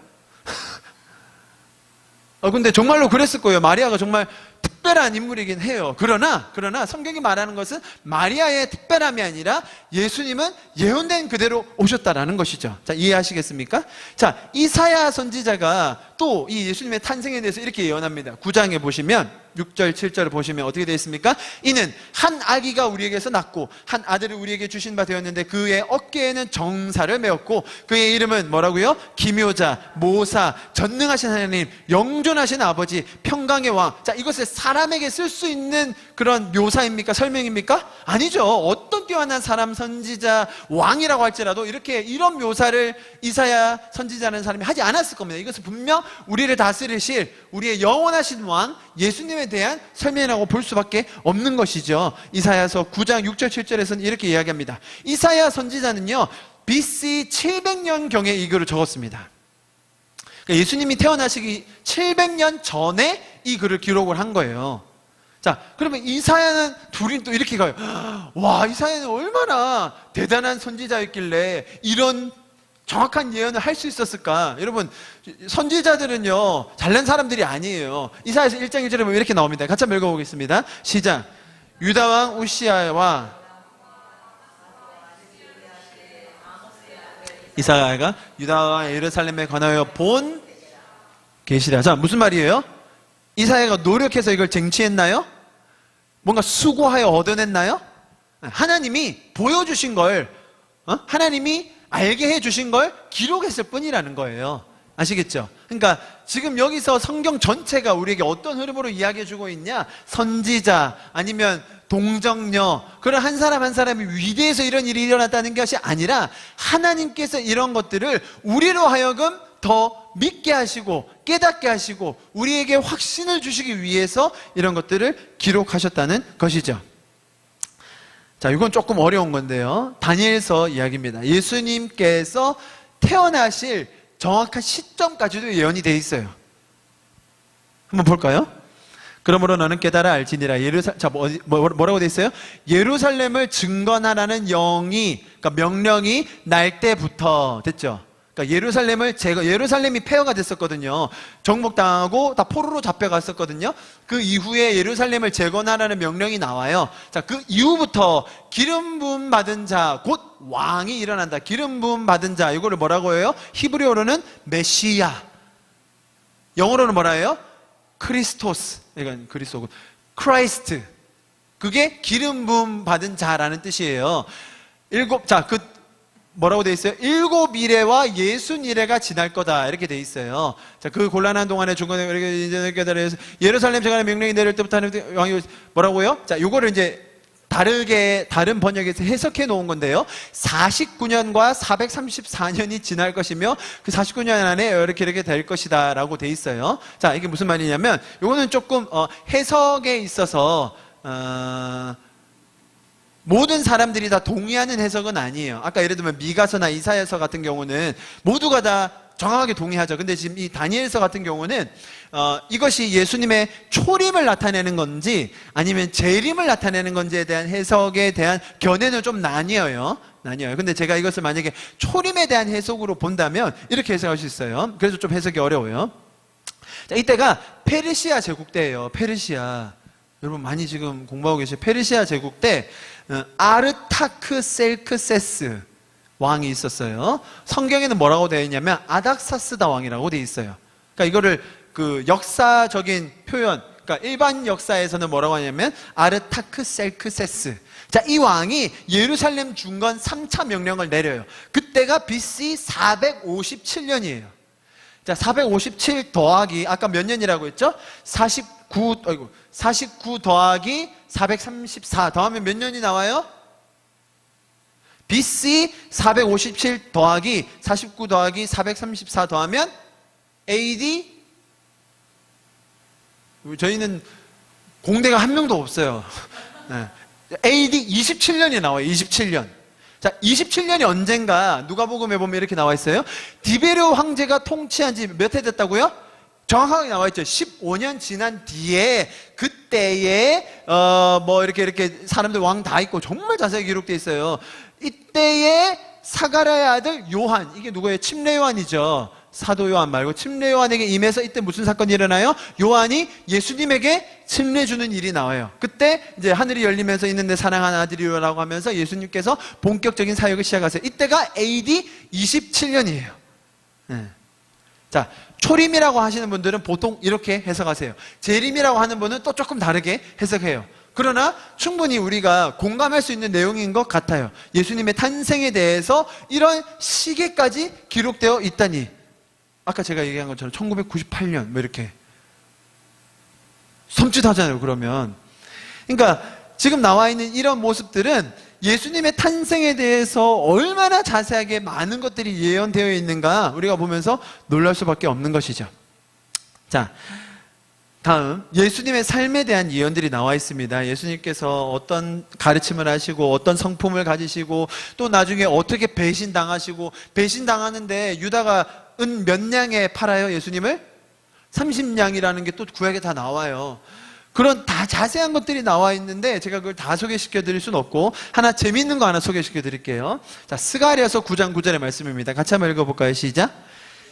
근데 정말로 그랬을 거예요. 마리아가 정말 특별한 인물이긴 해요. 그러나 성경이 말하는 것은 마리아의 특별함이 아니라 예수님은 예언된 그대로 오셨다라는 것이죠. 자, 이해하시겠습니까? 자, 이사야 선지자가 또 이 예수님의 탄생에 대해서 이렇게 예언합니다. 9장에 보시면 6절, 7절을 보시면 어떻게 되어 있습니까? 이는 한 아기가 우리에게서 낳고 한 아들을 우리에게 주신 바 되었는데 그의 어깨에는 정사를 메었고 그의 이름은 뭐라고요? 기묘자, 모사, 전능하신 하나님, 영존하신 아버지, 평강의 왕. 자, 이것을 사람에게 쓸 수 있는 그런 묘사입니까? 설명입니까? 아니죠. 어떤 뛰어난 사람, 선지자, 왕이라고 할지라도 이런 묘사를 이사야 선지자라는 사람이 하지 않았을 겁니다. 이것은 분명 우리를 다스리실 우리의 영원하신 왕 예수님에 대한 설명이라고 볼 수밖에 없는 것이죠. 이사야서 9장 6절 7절에서는 이렇게 이야기합니다. 이사야 선지자는요 BC 700년경에 이 글을 적었습니다. 그러니까 예수님이 태어나시기 700년 전에 이 글을 기록을 한 거예요. 자, 그러면 이사야는 둘이 또 이렇게 가요. 와, 이사야는 얼마나 대단한 선지자였길래 이런 정확한 예언을 할 수 있었을까? 여러분, 선지자들은요 잘난 사람들이 아니에요. 이사야서 1장 1절에 보면 이렇게 나옵니다. 같이 한번 읽어보겠습니다. 시작. 유다왕 우시야와 이사야가 유다와 예루살렘에 관하여 본 계시라. 자, 무슨 말이에요? 이사야가 노력해서 이걸 쟁취했나요? 뭔가 수고하여 얻어냈나요? 하나님이 보여주신 걸, 하나님이 알게 해주신 걸 기록했을 뿐이라는 거예요. 아시겠죠? 그러니까 지금 여기서 성경 전체가 우리에게 어떤 흐름으로 이야기해주고 있냐? 선지자 아니면 동정녀, 그런 한 사람 한 사람이 위대해서 이런 일이 일어났다는 것이 아니라 하나님께서 이런 것들을 우리로 하여금 더 믿게 하시고 깨닫게 하시고 우리에게 확신을 주시기 위해서 이런 것들을 기록하셨다는 것이죠. 자, 이건 조금 어려운 건데요. 다니엘서 이야기입니다. 예수님께서 태어나실 정확한 시점까지도 예언이 되어 있어요. 한번 볼까요? 그러므로 너는 깨달아 알지니라. 뭐라고 되어 있어요? 예루살렘을 증건하라는 그러니까 명령이 날 때부터 됐죠. 그러니까 예루살렘이 폐허가 됐었거든요. 정복당하고 다 포로로 잡혀갔었거든요. 그 이후에 예루살렘을 재건하라는 명령이 나와요. 자, 그 이후부터 기름 부음 받은 자, 곧 왕이 일어난다. 기름 부음 받은 자, 이거를 뭐라고 해요? 히브리어로는 메시아. 영어로는 뭐라 해요? 크리스토스. 이건 그리스도고. 크라이스트. 그게 기름 부음 받은 자라는 뜻이에요. 뭐라고 돼 있어요? 7이레와 60이레가 지날 거다. 이렇게 돼 있어요. 자, 그 곤란한 동안에 중간에 이렇게 예루살렘 재건의 명령이 내릴 때부터 왕이 뭐라고요? 자, 요거를 이제 다른 번역에서 해석해 놓은 건데요. 49년과 434년이 지날 것이며 그 49년 안에 이렇게 될 것이다 라고 돼 있어요. 자, 이게 무슨 말이냐면 요거는 조금 해석에 있어서 모든 사람들이 다 동의하는 해석은 아니에요. 아까 예를 들면 미가서나 이사야서 같은 경우는 모두가 다 정확하게 동의하죠. 근데 지금 이 다니엘서 같은 경우는 이것이 예수님의 초림을 나타내는 건지 아니면 재림을 나타내는 건지에 대한 해석에 대한 견해는 좀 나뉘어요. 근데 제가 이것을 만약에 초림에 대한 해석으로 본다면 이렇게 해석할 수 있어요. 그래서 좀 해석이 어려워요. 자, 이때가 페르시아 제국 때예요. 페르시아. 여러분 많이 지금 공부하고 계시죠? 페르시아 제국 때 아르타크셀크세스 왕이 있었어요. 성경에는 뭐라고 되어 있냐면 아닥사스다 왕이라고 되어 있어요. 그러니까 이거를 그 역사적인 표현, 그러니까 일반 역사에서는 뭐라고 하냐면 아르타크셀크세스. 자, 이 왕이 예루살렘 중건 3차 명령을 내려요. 그때가 BC 457년이에요. 자, 457 더하기 아까 몇 년이라고 했죠? 49 더하기 434 더하면 몇 년이 나와요? BC 457 더하기 49 더하기 434 더하면 AD, 저희는 공대가 한 명도 없어요. AD 27년이 나와요. 27년. 자, 27년이 언젠가 누가복음에 보면 이렇게 나와 있어요. 디베르 황제가 통치한 지 몇 해 됐다고요? 정확하게 나와 있죠. 15년 지난 뒤에 그때에 이렇게 사람들 왕 다 있고 정말 자세히 기록되어 있어요. 이때에 사가랴의 아들 요한, 이게 누구예요? 침례 요한이죠. 사도 요한 말고 침례 요한에게 임해서 이때 무슨 사건이 일어나요? 요한이 예수님에게 침례 주는 일이 나와요. 그때 이제 하늘이 열리면서 있는데 사랑하는 아들이라고 하면서 예수님께서 본격적인 사역을 시작하세요. 이때가 AD 27년이에요. 자, 초림이라고 하시는 분들은 보통 이렇게 해석하세요. 재림이라고 하는 분은 또 조금 다르게 해석해요. 그러나 충분히 우리가 공감할 수 있는 내용인 것 같아요. 예수님의 탄생에 대해서 이런 시기까지 기록되어 있다니. 아까 제가 얘기한 것처럼 1998년 뭐 이렇게 섬찟하잖아요. 그러면 그러니까 지금 나와 있는 이런 모습들은 예수님의 탄생에 대해서 얼마나 자세하게 많은 것들이 예언되어 있는가 우리가 보면서 놀랄 수밖에 없는 것이죠. 자, 다음 예수님의 삶에 대한 예언들이 나와 있습니다. 예수님께서 어떤 가르침을 하시고 어떤 성품을 가지시고 또 나중에 어떻게 배신당하시고, 배신당하는데 유다가 은 몇 냥에 팔아요? 예수님을? 30냥이라는 게 또 구약에 다 나와요. 그런 다 자세한 것들이 나와 있는데 제가 그걸 다 소개시켜 드릴 수는 없고 하나 재미있는 거 하나 소개시켜 드릴게요. 자, 스가랴서 9장 9절의 말씀입니다. 같이 한번 읽어볼까요? 시작.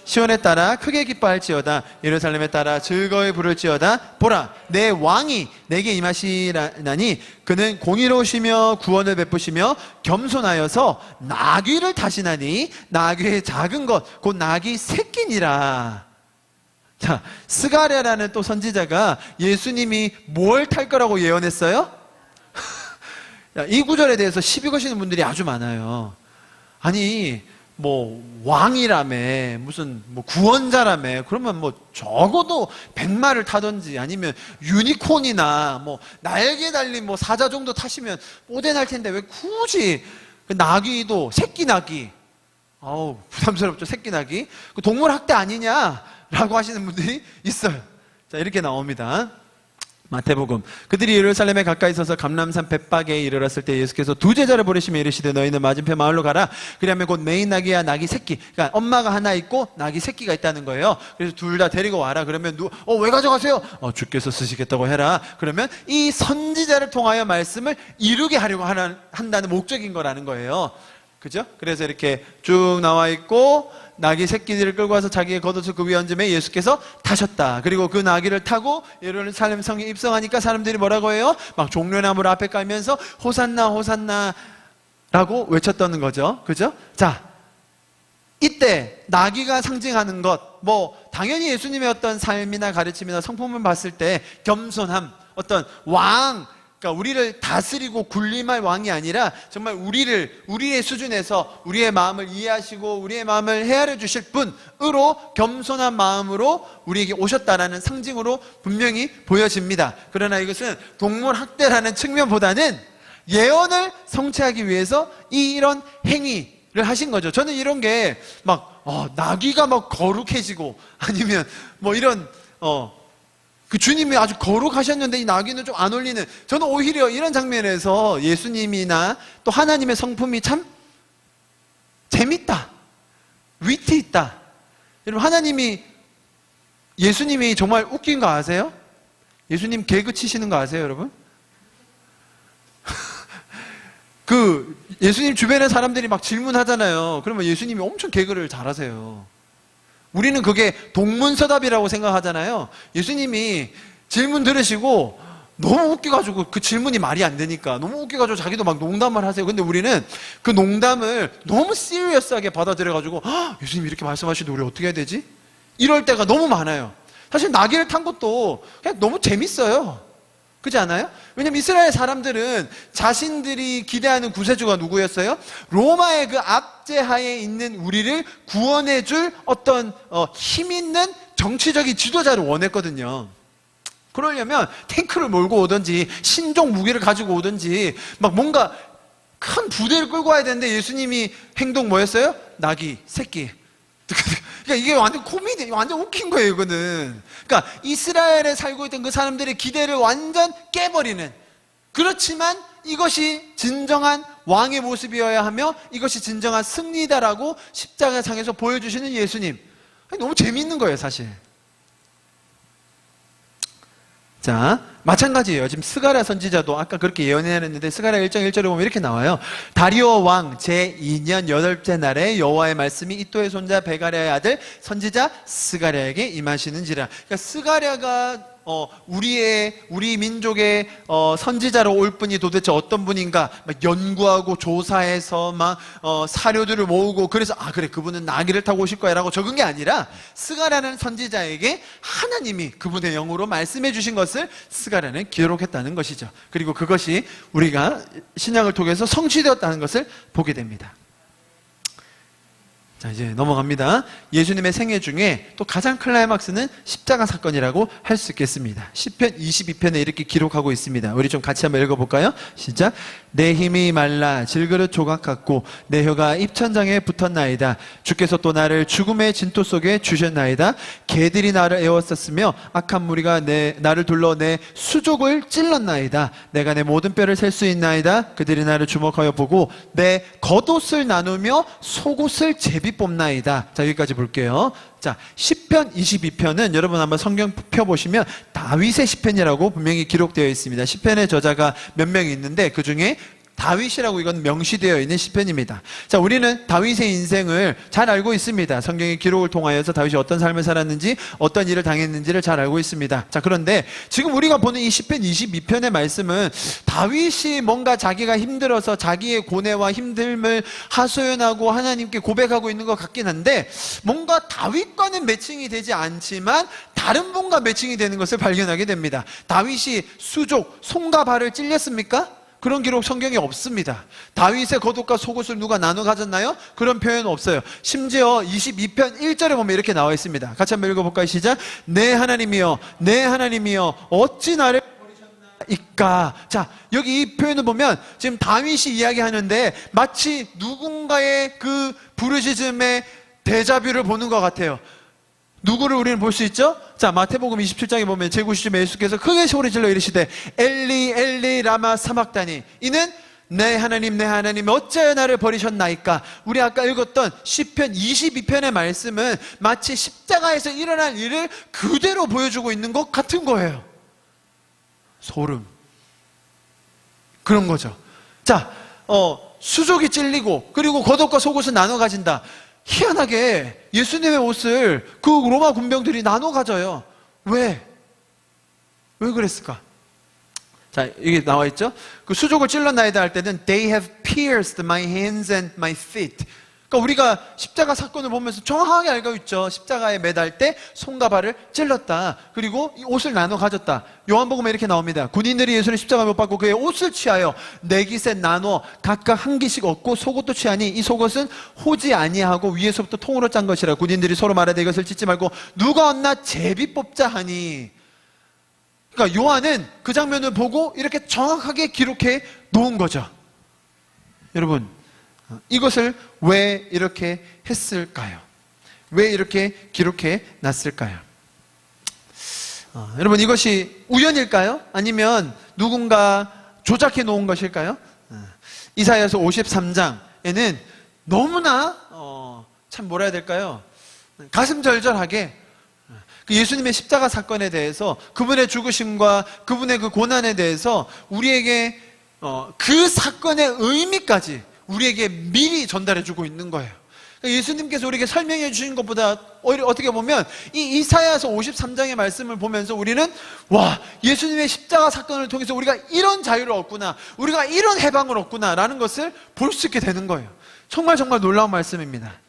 시온에 따라 크게 기뻐할지어다. 예루살렘에 따라 즐거이 부를지어다. 보라, 내 왕이 내게 임하시나니 그는 공의로우시며 구원을 베푸시며 겸손하여서 나귀를 타시나니 나귀의 작은 것 곧 나귀 새끼니라. 자, 스가랴라는 또 선지자가 예수님이 뭘 탈 거라고 예언했어요? 이 구절에 대해서 시비 거시는 분들이 아주 많아요. 아니 뭐 왕이라며 무슨 뭐 구원자라며 그러면 뭐 적어도 백마를 타든지 아니면 유니콘이나 뭐 날개 달린 뭐 사자 정도 타시면 뽀대날 텐데 왜 굳이 그 나귀도 새끼 나귀, 아우 부담스럽죠. 새끼 나귀 그 동물 학대 아니냐라고 하시는 분들이 있어요. 자, 이렇게 나옵니다. 마태복음. 그들이 예루살렘에 가까이 서서 감람산 벳박에 이르렀을 때 예수께서 두 제자를 보내시며 이르시되 너희는 맞은편 마을로 가라. 그리하면 곧 매인 나귀와 나귀 새끼, 그러니까 엄마가 하나 있고 나귀 새끼가 있다는 거예요. 그래서 둘 다 데리고 와라. 그러면 왜 가져가세요? 주께서 쓰시겠다고 해라. 그러면 이 선지자를 통하여 말씀을 이루게 하려고 한다는 목적인 거라는 거예요. 그죠? 그래서 이렇게 쭉 나와 있고 나귀 새끼들을 끌고 와서 자기의 겉옷을 그 위에 얹음에 예수께서 타셨다. 그리고 그 나귀를 타고 예루살렘 성에 입성하니까 사람들이 뭐라고 해요? 막 종려나무를 앞에 깔면서 호산나 호산나 라고 외쳤다는 거죠. 그죠? 자, 이때 나귀가 상징하는 것, 뭐 당연히 예수님의 어떤 삶이나 가르침이나 성품을 봤을 때 겸손함, 어떤 왕, 그러니까 우리를 다스리고 군림할 왕이 아니라 정말 우리의 수준에서 우리의 마음을 이해하시고 우리의 마음을 헤아려 주실 분으로 겸손한 마음으로 우리에게 오셨다라는 상징으로 분명히 보여집니다. 그러나 이것은 동물 학대라는 측면보다는 예언을 성취하기 위해서 이런 행위를 하신 거죠. 저는 이런 게 막 나귀가 막 거룩해지고 아니면 뭐 이런 그 주님이 아주 거룩하셨는데 이 나귀는 좀 안 어울리는, 저는 오히려 이런 장면에서 예수님이나 또 하나님의 성품이 참 재밌다, 위트 있다. 여러분, 예수님이 정말 웃긴 거 아세요? 예수님 개그 치시는 거 아세요, 여러분? 예수님 주변에 사람들이 막 질문하잖아요. 그러면 예수님이 엄청 개그를 잘하세요. 우리는 그게 동문서답이라고 생각하잖아요. 예수님이 질문 들으시고 너무 웃겨가지고 그 질문이 말이 안 되니까 너무 웃겨가지고 자기도 막 농담을 하세요. 근데 우리는 그 농담을 너무 시리어스하게 받아들여가지고 예수님 이렇게 말씀하시는데 우리 어떻게 해야 되지? 이럴 때가 너무 많아요. 사실 나귀를 탄 것도 그냥 너무 재밌어요. 그렇지 않아요? 왜냐면 이스라엘 사람들은 자신들이 기대하는 구세주가 누구였어요? 로마의 그 압제하에 있는 우리를 구원해줄 어떤 힘 있는 정치적인 지도자를 원했거든요. 그러려면 탱크를 몰고 오든지 신종 무기를 가지고 오든지 막 뭔가 큰 부대를 끌고 와야 되는데 예수님이 행동 뭐였어요? 나귀, 새끼. 그러니까 이게 완전 코미디, 완전 웃긴 거예요, 이거는. 그러니까 이스라엘에 살고 있던 그 사람들의 기대를 완전 깨버리는, 그렇지만 이것이 진정한 왕의 모습이어야 하며 이것이 진정한 승리다라고 십자가상에서 보여주시는 예수님. 너무 재미있는 거예요, 사실. 자, 마찬가지예요. 지금 스가랴 선지자도 아까 그렇게 예언했는데 스가랴 1장 1절에 보면 이렇게 나와요. 다리오 왕 제2년 8째 날에 여호와의 말씀이 이또의 손자 베가랴의 아들 선지자 스가랴에게 임하시는지라. 그러니까 스가랴가 우리 민족의 선지자로 올 분이 도대체 어떤 분인가 막 연구하고 조사해서 막 사료들을 모으고 그래서 그래 그분은 나귀를 타고 오실 거야 라고 적은 게 아니라 스가랴는 선지자에게 하나님이 그분의 영으로 말씀해 주신 것을 스가랴는 기록했다는 것이죠. 그리고 그것이 우리가 신약을 통해서 성취되었다는 것을 보게 됩니다. 자, 이제 넘어갑니다. 예수님의 생애 중에 또 가장 클라이막스는 십자가 사건이라고 할 수 있겠습니다. 시편 22편에 이렇게 기록하고 있습니다. 우리 좀 같이 한번 읽어볼까요? 시작. 내 힘이 말라 질그릇 조각 같고 내 혀가 입천장에 붙었나이다. 주께서 또 나를 죽음의 진토 속에 주셨나이다. 개들이 나를 애웠었으며 악한 무리가 나를 둘러 내 수족을 찔렀나이다. 내가 내 모든 뼈를 셀 수 있나이다. 그들이 나를 주목하여 보고 내 겉옷을 나누며 속옷을 제비 뽑나이다. 자, 여기까지 볼게요. 자, 시편 22편은 여러분 한번 성경 펴보시면 다윗의 시편이라고 분명히 기록되어 있습니다. 시편의 저자가 몇 명이 있는데 그 중에 다윗이라고 이건 명시되어 있는 시편입니다. 자, 우리는 다윗의 인생을 잘 알고 있습니다. 성경의 기록을 통하여서 다윗이 어떤 삶을 살았는지 어떤 일을 당했는지를 잘 알고 있습니다. 자, 그런데 지금 우리가 보는 이 시편 22편의 말씀은 다윗이 뭔가 자기가 힘들어서 자기의 고뇌와 힘듦을 하소연하고 하나님께 고백하고 있는 것 같긴 한데 뭔가 다윗과는 매칭이 되지 않지만 다른 분과 매칭이 되는 것을 발견하게 됩니다. 다윗이 수족, 손과 발을 찔렸습니까? 그런 기록 성경에 없습니다. 다윗의 겉옷과 속옷을 누가 나눠 가졌나요? 그런 표현은 없어요. 심지어 22편 1절에 보면 이렇게 나와 있습니다. 같이 한번 읽어볼까요? 시작. 내 하나님이여 내 하나님이여 어찌 나를 버리셨나이까. 자, 여기 이 표현을 보면 지금 다윗이 이야기하는데 마치 누군가의 그 부르짖음의 데자뷰를 보는 것 같아요. 누구를 우리는 볼 수 있죠? 자, 마태복음 27장에 보면 제9시쯤에 예수께서 크게 소리질러 이르시되 엘리 엘리 라마 사막다니 이는 내 하나님 어찌하여 나를 버리셨나이까. 우리 아까 읽었던 시편 22편의 말씀은 마치 십자가에서 일어난 일을 그대로 보여주고 있는 것 같은 거예요. 소름. 그런 거죠. 자, 수족이 찔리고 그리고 겉옷과 속옷은 나눠 가진다. 희한하게 예수님의 옷을 그 로마 군병들이 나눠 가져요. 왜? 왜 그랬을까? 자, 이게 나와 있죠? 그 수족을 찔렀나이다 할 때는 They have pierced my hands and my feet. 그러니까 우리가 십자가 사건을 보면서 정확하게 알고 있죠. 십자가에 매달 때 손과 발을 찔렀다. 그리고 이 옷을 나눠 가졌다. 요한복음에 이렇게 나옵니다. 군인들이 예수를 십자가에 못 박고 그의 옷을 취하여 네 깃에 나눠 각각 한 깃씩 얻고 속옷도 취하니 이 속옷은 호지 아니하고 위에서부터 통으로 짠 것이라. 군인들이 서로 말하되 이것을 찢지 말고 누가 얻나 제비 뽑자 하니. 그러니까 요한은 그 장면을 보고 이렇게 정확하게 기록해 놓은 거죠. 여러분, 이것을 왜 이렇게 했을까요? 왜 이렇게 기록해 놨을까요? 여러분, 이것이 우연일까요? 아니면 누군가 조작해 놓은 것일까요? 이사야서 53장에는 너무나 참 뭐라 해야 될까요? 가슴 절절하게 그 예수님의 십자가 사건에 대해서 그분의 죽으심과 그분의 그 고난에 대해서 우리에게 그 사건의 의미까지 우리에게 미리 전달해 주고 있는 거예요. 예수님께서 우리에게 설명해 주신 것보다 오히려 어떻게 보면 이 이사야서 53장의 말씀을 보면서 우리는 와, 예수님의 십자가 사건을 통해서 우리가 이런 자유를 얻구나, 우리가 이런 해방을 얻구나 라는 것을 볼 수 있게 되는 거예요. 정말 놀라운 말씀입니다.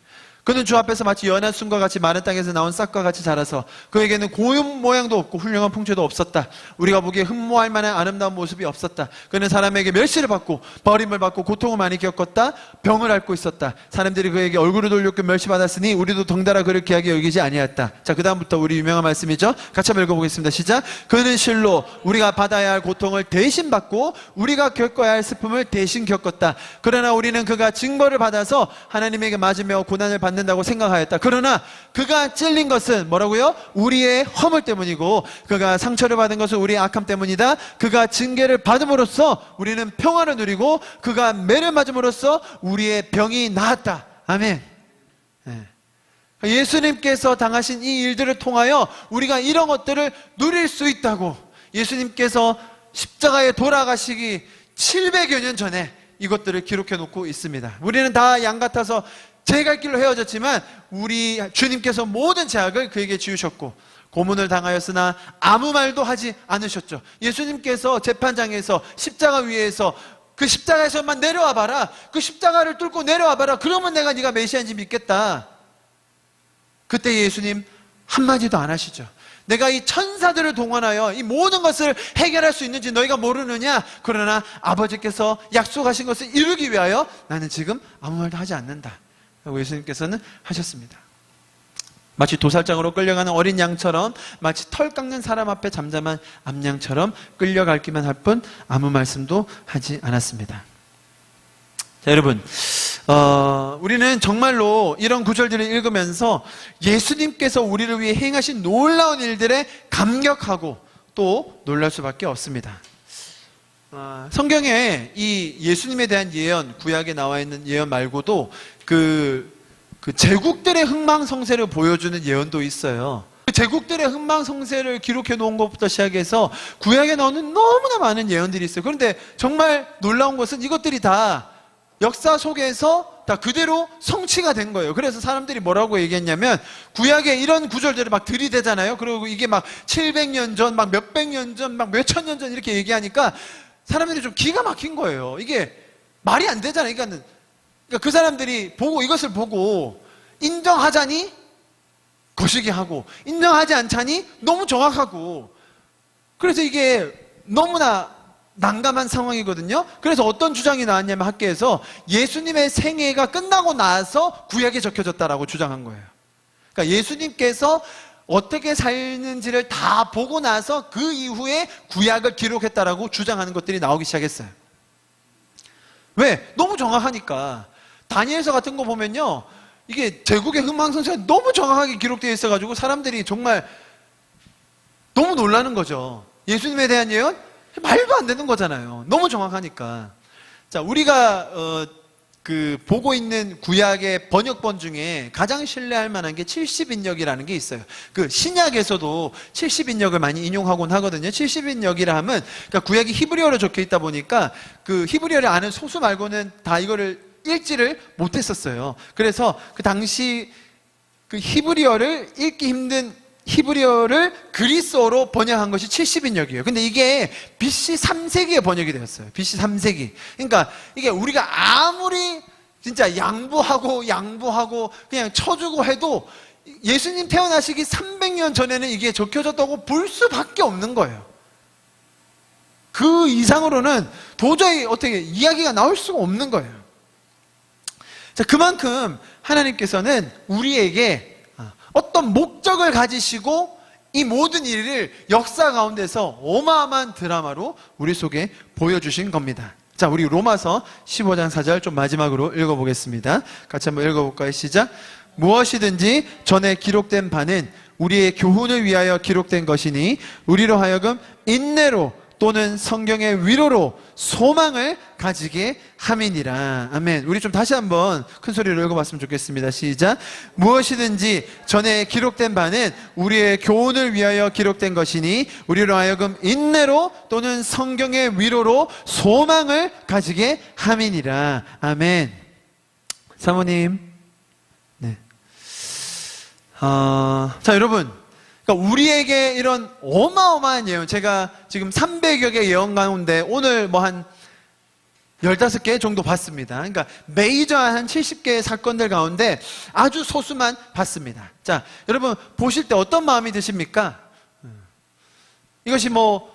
그는 주 앞에서 마치 연한 순과 같이 마른 땅에서 나온 싹과 같이 자라서 그에게는 고운 모양도 없고 훌륭한 풍채도 없었다. 우리가 보기에 흠모할 만한 아름다운 모습이 없었다. 그는 사람에게 멸시를 받고 버림을 받고 고통을 많이 겪었다. 병을 앓고 있었다. 사람들이 그에게 얼굴을 돌렸고 멸시받았으니 우리도 덩달아 그를 귀하게 여기지 아니하였다. 자, 그 다음부터 우리 유명한 말씀이죠. 같이 한번 읽어보겠습니다. 시작. 그는 실로 우리가 받아야 할 고통을 대신 받고 우리가 겪어야 할 슬픔을 대신 겪었다. 그러나 우리는 그가 징벌을 받아서 하나님에게 맞으며 고난을 받는다고 생각하였다. 그러나 그가 찔린 것은 뭐라고요? 우리의 허물 때문이고 그가 상처를 받은 것은 우리의 악함 때문이다. 그가 징계를 받음으로써 우리는 평화를 누리고 그가 매를 맞음으로써 우리의 병이 나았다. 아멘. 예수님께서 당하신 이 일들을 통하여 우리가 이런 것들을 누릴 수 있다고, 예수님께서 십자가에 돌아가시기 700여 년 전에 이것들을 기록해 놓고 있습니다. 우리는 다 양 같아서 제 갈 길로 헤어졌지만 우리 주님께서 모든 죄악을 그에게 지우셨고 고문을 당하였으나 아무 말도 하지 않으셨죠. 예수님께서 재판장에서 십자가 위에서 그 십자가에서만 내려와 봐라. 그 십자가를 뚫고 내려와 봐라. 그러면 내가 네가 메시아인지 믿겠다. 그때 예수님 한마디도 안 하시죠. 내가 이 천사들을 동원하여 이 모든 것을 해결할 수 있는지 너희가 모르느냐? 그러나 아버지께서 약속하신 것을 이루기 위하여 나는 지금 아무 말도 하지 않는다 라고 예수님께서는 하셨습니다. 마치 도살장으로 끌려가는 어린 양처럼, 마치 털 깎는 사람 앞에 잠잠한 암양처럼 끌려갈기만 할 뿐 아무 말씀도 하지 않았습니다. 자, 여러분, 우리는 정말로 이런 구절들을 읽으면서 예수님께서 우리를 위해 행하신 놀라운 일들에 감격하고 또 놀랄 수밖에 없습니다. 성경에 이 예수님에 대한 예언, 구약에 나와 있는 예언 말고도 그 제국들의 흥망성쇠를 보여주는 예언도 있어요. 그 제국들의 흥망성쇠를 기록해 놓은 것부터 시작해서 구약에 나오는 너무나 많은 예언들이 있어요. 그런데 정말 놀라운 것은 이것들이 다 역사 속에서 다 그대로 성취가 된 거예요. 그래서 사람들이 뭐라고 얘기했냐면 구약에 이런 구절들을 막 들이대잖아요. 그리고 이게 막 700년 전, 막 몇백 년 전, 막 몇천 년 전 이렇게 얘기하니까 사람들이 좀 기가 막힌 거예요. 이게 말이 안 되잖아요. 그러니까 그 사람들이 이것을 보고 인정하자니 거시기 하고 인정하지 않자니 너무 정확하고, 그래서 이게 너무나 난감한 상황이거든요. 그래서 어떤 주장이 나왔냐면 학계에서 예수님의 생애가 끝나고 나서 구약에 적혀졌다라고 주장한 거예요. 그러니까 예수님께서 어떻게 살는지를 다 보고 나서 그 이후에 구약을 기록했다라고 주장하는 것들이 나오기 시작했어요. 왜? 너무 정확하니까. 다니엘서 같은 거 보면요, 이게 제국의 흥망성쇠가 너무 정확하게 기록되어 있어가지고 사람들이 정말 너무 놀라는 거죠. 예수님에 대한 예언? 말도 안 되는 거잖아요. 너무 정확하니까. 자, 우리가 보고 있는 구약의 번역본 중에 가장 신뢰할 만한 게 70인역이라는 게 있어요. 그 신약에서도 70인역을 많이 인용하곤 하거든요. 70인역이라 하면, 그러니까 구약이 히브리어로 적혀 있다 보니까 그 히브리어를 아는 소수 말고는 다 이거를 읽지를 못했었어요. 그래서 그 당시 그 히브리어를 읽기 힘든 히브리어를 그리스어로 번역한 것이 70인역이에요. 근데 이게 BC 3세기에 번역이 되었어요. BC 3세기. 그러니까 이게 우리가 아무리 진짜 양보하고 그냥 쳐주고 해도 예수님 태어나시기 300년 전에는 이게 적혀졌다고 볼 수밖에 없는 거예요. 그 이상으로는 도저히 어떻게 이야기가 나올 수가 없는 거예요. 자, 그만큼 하나님께서는 우리에게 어떤 목적을 가지시고 이 모든 일을 역사 가운데서 어마어마한 드라마로 우리 속에 보여주신 겁니다. 자, 우리 로마서 15장 4절 좀 마지막으로 읽어보겠습니다. 같이 한번 읽어볼까요? 시작. 무엇이든지 전에 기록된 바는 우리의 교훈을 위하여 기록된 것이니 우리로 하여금 인내로 또는 성경의 위로로 소망을 가지게 함이니라. 아멘. 우리 좀 다시 한번 큰 소리로 읽어봤으면 좋겠습니다. 시작. 무엇이든지 전에 기록된 바는 우리의 교훈을 위하여 기록된 것이니 우리로 하여금 인내로 또는 성경의 위로로 소망을 가지게 함이니라. 아멘. 사모님. 네. 자, 여러분. 그러니까 우리에게 이런 어마어마한 예언, 제가 지금 300여 개 예언 가운데 오늘 뭐 한 15개 정도 봤습니다. 그러니까 메이저한 한 70개의 사건들 가운데 아주 소수만 봤습니다. 자, 여러분 보실 때 어떤 마음이 드십니까? 이것이 뭐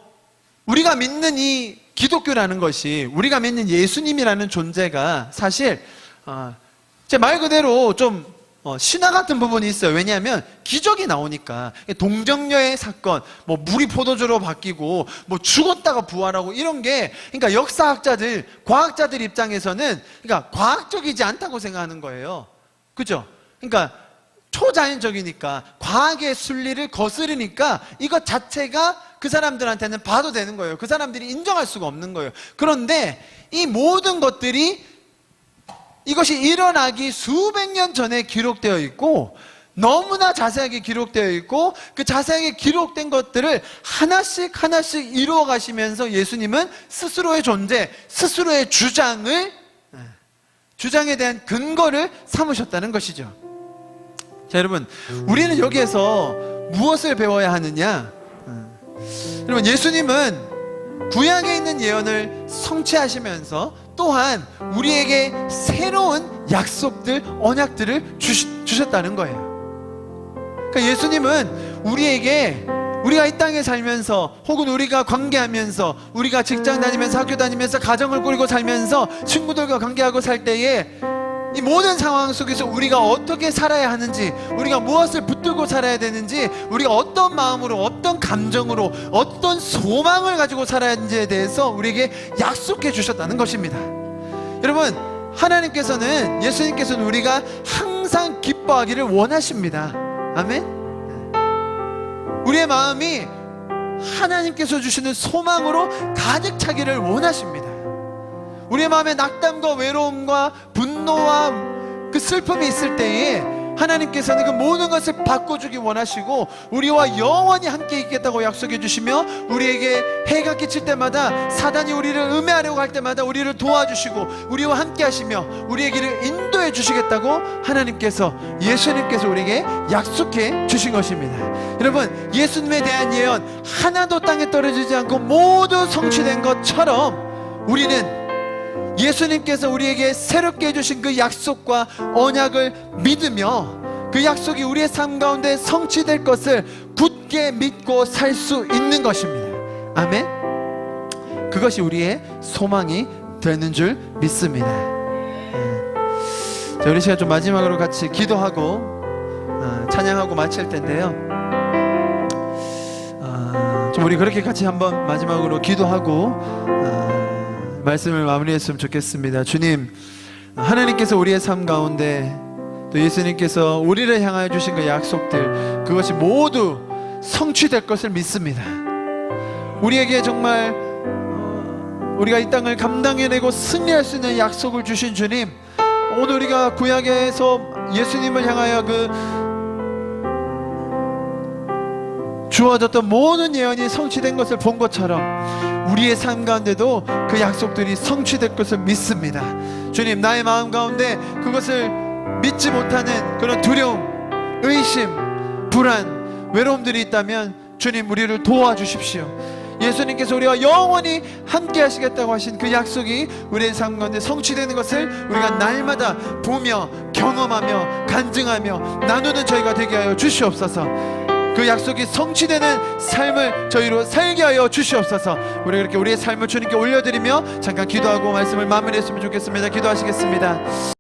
우리가 믿는 이 기독교라는 것이, 우리가 믿는 예수님이라는 존재가 사실 제 말 그대로 좀 신화 같은 부분이 있어요. 왜냐하면 기적이 나오니까. 동정녀의 사건, 뭐 물이 포도주로 바뀌고 뭐 죽었다가 부활하고 이런 게, 그러니까 역사학자들, 과학자들 입장에서는 그러니까 과학적이지 않다고 생각하는 거예요. 그죠? 그러니까 초자연적이니까, 과학의 순리를 거스르니까 이것 자체가 그 사람들한테는 봐도 되는 거예요. 그 사람들이 인정할 수가 없는 거예요. 그런데 이 모든 것들이, 이것이 일어나기 수백 년 전에 기록되어 있고 너무나 자세하게 기록되어 있고 그 자세하게 기록된 것들을 하나씩 하나씩 이루어 가시면서 예수님은 스스로의 존재, 스스로의 주장에 대한 근거를 삼으셨다는 것이죠. 자, 여러분, 우리는 여기에서 무엇을 배워야 하느냐? 여러분, 예수님은 구약에 있는 예언을 성취하시면서 또한 우리에게 새로운 약속들, 언약들을 주셨다는 거예요. 그러니까 예수님은 우리에게, 우리가 이 땅에 살면서 혹은 우리가 관계하면서, 우리가 직장 다니면서, 학교 다니면서, 가정을 꾸리고 살면서, 친구들과 관계하고 살 때에 이 모든 상황 속에서 우리가 어떻게 살아야 하는지, 우리가 무엇을 붙들고 살아야 되는지, 우리가 어떤 마음으로, 어떤 감정으로, 어떤 소망을 가지고 살아야 하는지에 대해서 우리에게 약속해 주셨다는 것입니다. 여러분, 하나님께서는, 예수님께서는 우리가 항상 기뻐하기를 원하십니다. 아멘? 우리의 마음이 하나님께서 주시는 소망으로 가득 차기를 원하십니다. 우리의 마음에 낙담과 외로움과 분노와 그 슬픔이 있을 때에 하나님께서는 그 모든 것을 바꿔주기 원하시고 우리와 영원히 함께 있겠다고 약속해 주시며 우리에게 해가 끼칠 때마다, 사단이 우리를 음해하려고 할 때마다 우리를 도와주시고 우리와 함께 하시며 우리의 길을 인도해 주시겠다고 하나님께서, 예수님께서 우리에게 약속해 주신 것입니다. 여러분, 예수님에 대한 예언 하나도 땅에 떨어지지 않고 모두 성취된 것처럼 우리는 예수님께서 우리에게 새롭게 해주신 그 약속과 언약을 믿으며 그 약속이 우리의 삶 가운데 성취될 것을 굳게 믿고 살 수 있는 것입니다. 아멘. 그것이 우리의 소망이 되는 줄 믿습니다. 자, 우리 시간 좀 마지막으로 같이 기도하고 찬양하고 마칠 텐데요. 좀 우리 그렇게 같이 한번 마지막으로 기도하고 말씀을 마무리했으면 좋겠습니다. 주님, 하나님께서 우리의 삶 가운데 또 예수님께서 우리를 향하여 주신 그 약속들, 그것이 모두 성취될 것을 믿습니다. 우리에게 정말 우리가 이 땅을 감당해내고 승리할 수 있는 약속을 주신 주님, 오늘 우리가 구약에서 예수님을 향하여 주어졌던 모든 예언이 성취된 것을 본 것처럼 우리의 삶 가운데도 그 약속들이 성취될 것을 믿습니다. 주님, 나의 마음 가운데 그것을 믿지 못하는 그런 두려움, 의심, 불안, 외로움들이 있다면 주님, 우리를 도와주십시오. 예수님께서 우리와 영원히 함께 하시겠다고 하신 그 약속이 우리의 삶 가운데 성취되는 것을 우리가 날마다 보며 경험하며 간증하며 나누는 저희가 되게 하여 주시옵소서. 그 약속이 성취되는 삶을 저희로 살게 하여 주시옵소서. 우리 그렇게 우리의 삶을 주님께 올려드리며 잠깐 기도하고 말씀을 마무리했으면 좋겠습니다. 기도하시겠습니다.